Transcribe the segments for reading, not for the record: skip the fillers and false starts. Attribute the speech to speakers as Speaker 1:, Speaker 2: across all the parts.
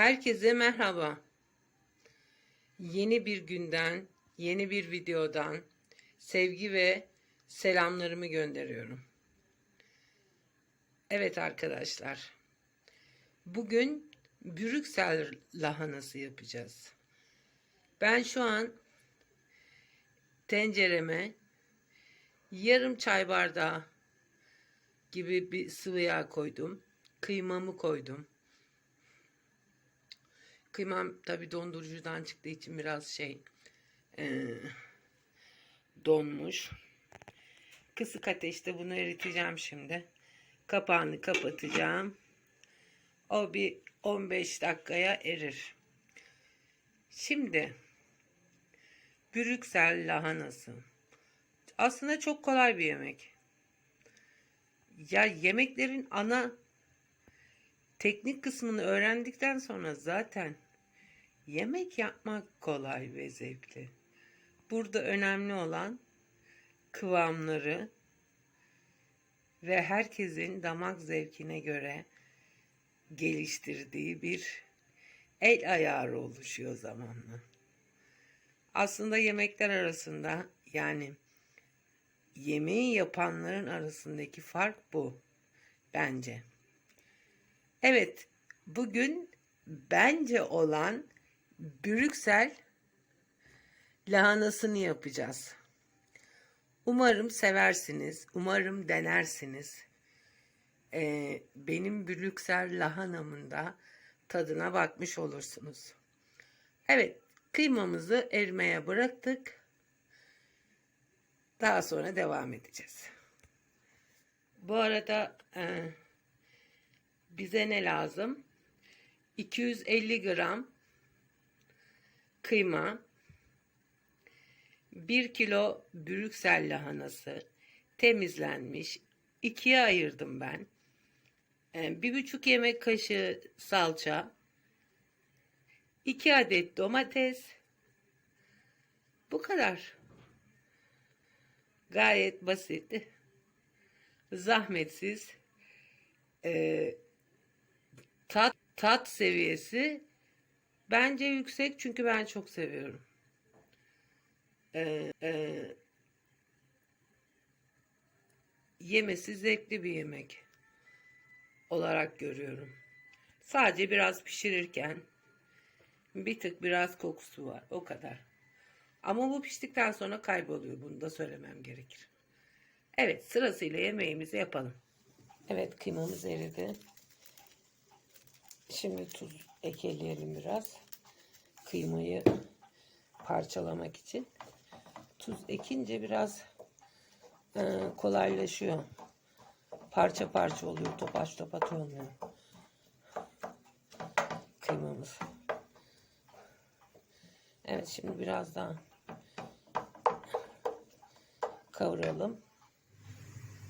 Speaker 1: Herkese merhaba. Yeni bir günden, yeni bir videodan sevgi ve selamlarımı gönderiyorum. Evet arkadaşlar, bugün Brüksel lahanası yapacağız. Ben şu an tencereme yarım çay bardağı gibi bir sıvı yağ koydum. Kıymamı koydum. Kıymam tabii dondurucudan çıktığı için biraz donmuş. Kısık ateşte bunu eriteceğim şimdi. Kapağını kapatacağım. O bir 15 dakikaya erir. Şimdi Brüksel lahanası. Aslında çok kolay bir yemek. Ya yemeklerin ana teknik kısmını öğrendikten sonra zaten yemek yapmak kolay ve zevkli. Burada önemli olan kıvamları ve herkesin damak zevkine göre geliştirdiği bir el ayarı oluşuyor zamanla. Aslında yemekler arasında, yani yemeği yapanların arasındaki fark bu bence. Evet, bugün bence olan Brüksel lahanasını yapacağız. Umarım seversiniz, umarım denersiniz. Benim Brüksel lahanamın da tadına bakmış olursunuz. Evet, kıymamızı erimeye bıraktık. Daha sonra devam edeceğiz. Bu arada bize ne lazım? 250 gram kıyma, 1 kilo Brüksel lahanası temizlenmiş, ikiye ayırdım ben. 1,5 yemek kaşığı salça, 2 adet domates. Bu kadar. Gayet basit, zahmetsiz. Tat seviyesi bence yüksek, çünkü ben çok seviyorum. Yemesi zevkli bir yemek olarak görüyorum. Sadece biraz pişirirken bir tık biraz kokusu var, o kadar. Ama bu piştikten sonra kayboluyor, bunu da söylemem gerekir. Evet, sırasıyla yemeğimizi yapalım. Evet, kıymamız eridi. Şimdi tuz ekleyelim biraz. Kıymayı parçalamak için. Tuz ekince biraz kolaylaşıyor. Parça parça oluyor. Topaç topaç olmuyor kıymamız. Evet, şimdi biraz daha kavuralım.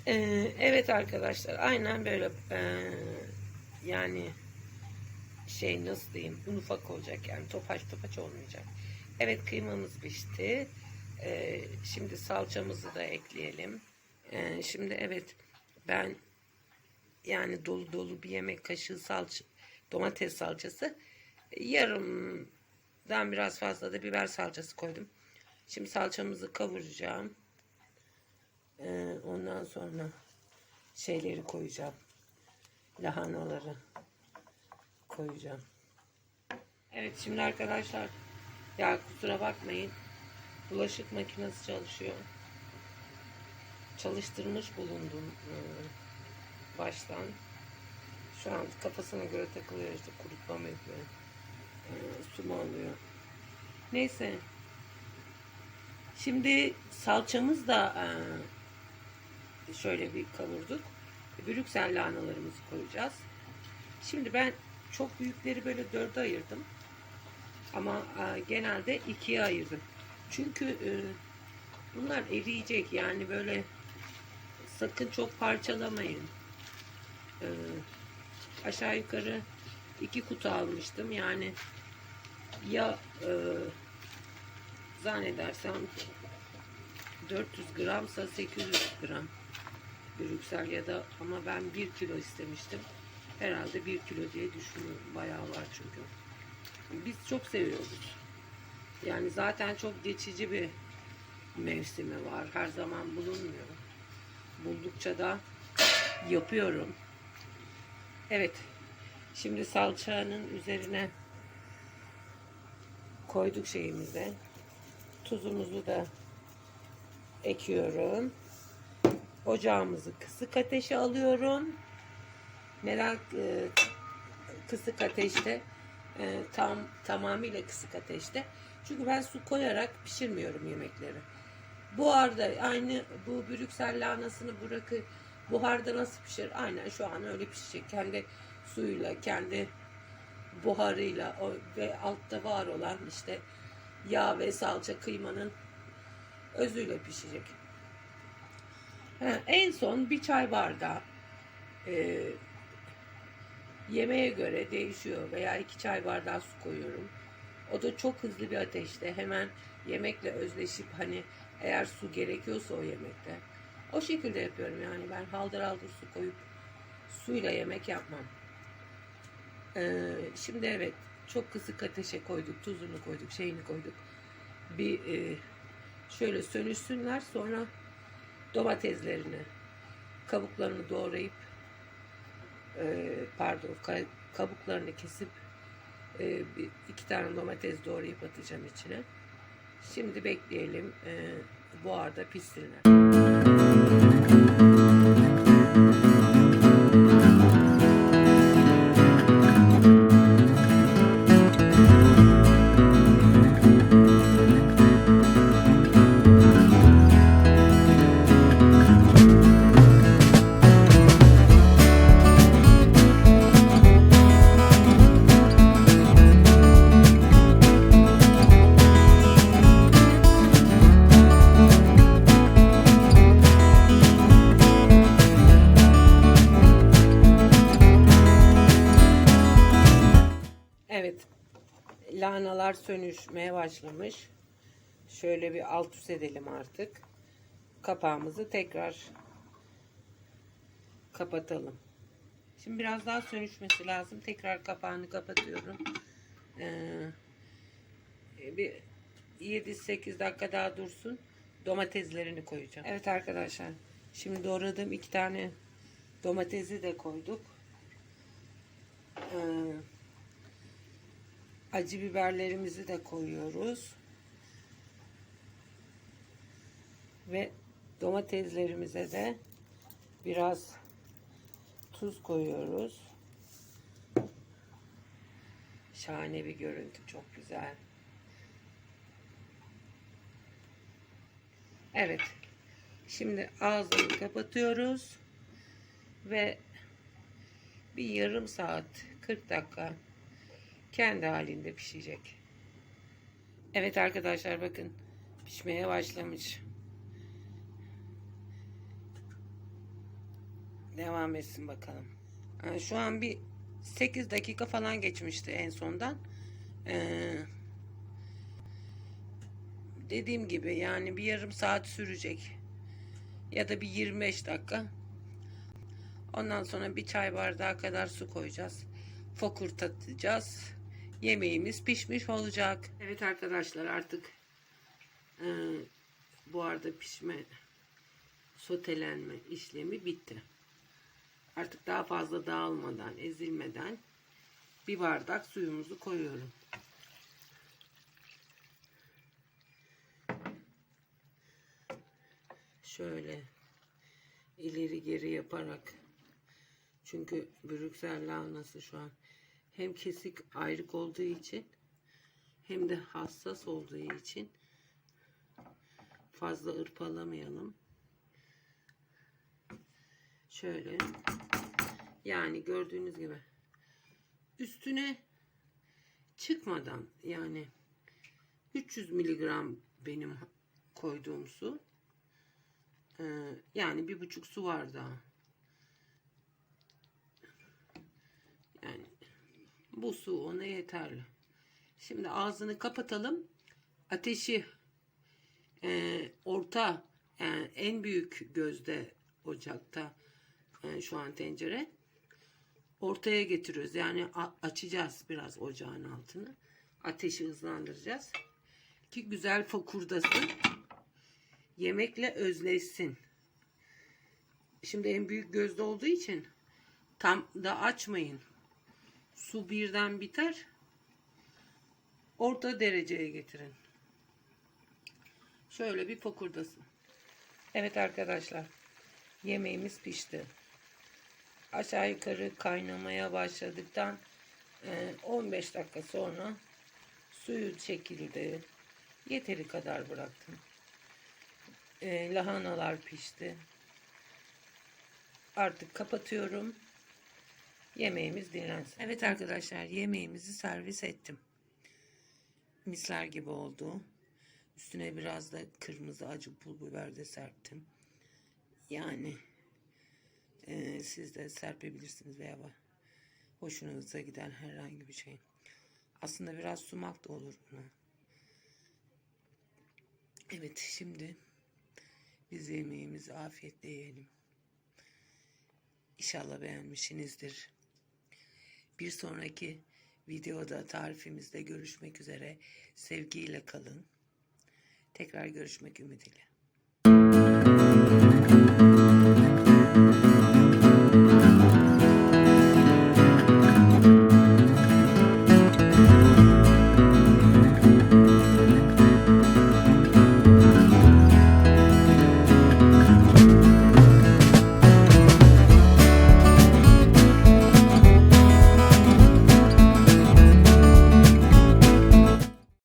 Speaker 1: Evet arkadaşlar, aynen böyle yani nasıl diyeyim, un ufak olacak, yani topaç topaç olmayacak. Evet, kıymamız pişti. Şimdi salçamızı da ekleyelim. Şimdi evet, ben yani dolu dolu bir yemek kaşığı domates salçası, yarımdan biraz fazla da biber salçası koydum. Şimdi salçamızı kavuracağım. Ondan sonra şeyleri koyacağım. Lahanaları koyacağım. Evet, şimdi arkadaşlar, ya kusura bakmayın, bulaşık makinesi çalışıyor. Çalıştırmış bulundum baştan. Şu an kafasına göre takılıyor, işte kurutma mı yapıyor, su mu alıyor. Neyse. Şimdi salçamız da şöyle bir kavurduk. Brüksel lahanalarımızı koyacağız. Şimdi ben çok büyükleri böyle 4'e ayırdım. Ama genelde 2'ye ayırdım. Çünkü bunlar eriyecek. Yani böyle sakın çok parçalamayın. Aşağı yukarı 2 kutu almıştım. Yani ya zannedersem 400 gramsa 800 gram Brüksel, ya da, ama ben 1 kilo istemiştim. Herhalde 1 kilo diye düşünüyorum. Bayağı var çünkü. biz çok seviyoruz. Yani zaten çok geçici bir mevsimi var. Her zaman bulunmuyor. Buldukça da yapıyorum. Evet. Şimdi salçanın üzerine koyduk şeyimize. Tuzumuzu da ekiyorum. Ocağımızı kısık ateşe alıyorum. Kısık ateşte, tamamıyla kısık ateşte. Çünkü ben su koyarak pişirmiyorum yemekleri. Buharda aynı bu Brüksel lahanasını bırakıp buharda nasıl pişir? Aynen şu an öyle pişecek. Kendi suyuyla, kendi buharıyla ve altta var olan işte yağ ve salça kıymanın özüyle pişecek. En son bir çay bardağı, yemeğe göre değişiyor, veya 2 çay bardağı su koyuyorum. O da çok hızlı bir ateşte hemen yemekle özleşip, hani eğer su gerekiyorsa o yemekte. O şekilde yapıyorum yani, ben haldır haldır su koyup suyla yemek yapmam. Şimdi evet, çok kısık ateşe koyduk, tuzunu koyduk, şeyini koyduk. Bir şöyle sönüşsünler, sonra domateslerini, kabuklarını doğrayıp kabuklarını kesip 2 tane domates doğrayıp atacağım içine. Şimdi bekleyelim buharda pişsinler. Evet, lahanalar sönüşmeye başlamış. Şöyle bir alt üst edelim artık. Kapağımızı tekrar kapatalım. Şimdi biraz daha sönüşmesi lazım. Tekrar kapağını kapatıyorum. Bir 7-8 dakika daha dursun. Domateslerini koyacağım. Evet arkadaşlar. Şimdi doğradığım 2 tane domatesi de koyduk. Acı biberlerimizi de koyuyoruz. Ve domateslerimize de biraz tuz koyuyoruz. Şahane bir görüntü, çok güzel. Evet. Şimdi ağzını kapatıyoruz ve bir yarım saat, 40 dakika kendi halinde pişecek. Evet arkadaşlar, bakın pişmeye başlamış. Devam etsin bakalım. Şu an bir 8 dakika falan geçmişti en sondan. Dediğim gibi yani bir yarım saat sürecek. Ya da bir 25 dakika. Ondan sonra bir çay bardağı kadar su koyacağız. Fokurdatacağız. Yemeğimiz pişmiş olacak. Evet arkadaşlar, artık bu arada pişme, sotelenme işlemi bitti. Artık daha fazla dağılmadan, ezilmeden bir bardak suyumuzu koyuyorum. Şöyle ileri geri yaparak, çünkü Brüksel lahanası şu an hem kesik ayrık olduğu için hem de hassas olduğu için fazla ırpalamayalım. Şöyle, yani gördüğünüz gibi üstüne çıkmadan, yani 300 miligram benim koyduğum su, yani 1,5 su var daha. Yani bu su ona yeterli. Şimdi ağzını kapatalım. Ateşi orta, yani en büyük gözde ocakta, şu an tencere. Ortaya getiriyoruz. Yani açacağız biraz ocağın altını. Ateşi hızlandıracağız. Ki güzel fokurdasın. Yemekle özleşsin. Şimdi en büyük gözde olduğu için tam da açmayın. Su birden biter. Orta dereceye getirin. Şöyle bir fokurdasın. Evet arkadaşlar. Yemeğimiz pişti. Aşağı yukarı kaynamaya başladıktan 15 dakika sonra suyu çekildi. Yeteri kadar bıraktım. Lahanalar pişti. Artık kapatıyorum. Yemeğimiz dinlensin. Evet arkadaşlar, yemeğimizi servis ettim. Misler gibi oldu. Üstüne biraz da kırmızı acı pul biber de serptim. Yani siz de serpebilirsiniz veya hoşunuza giden herhangi bir şey. Aslında biraz sumak da olur buna. Evet, şimdi biz yemeğimizi afiyetle yiyelim. İnşallah beğenmişsinizdir. Bir sonraki videoda tarifimizde görüşmek üzere. Sevgiyle kalın. Tekrar görüşmek ümidiyle.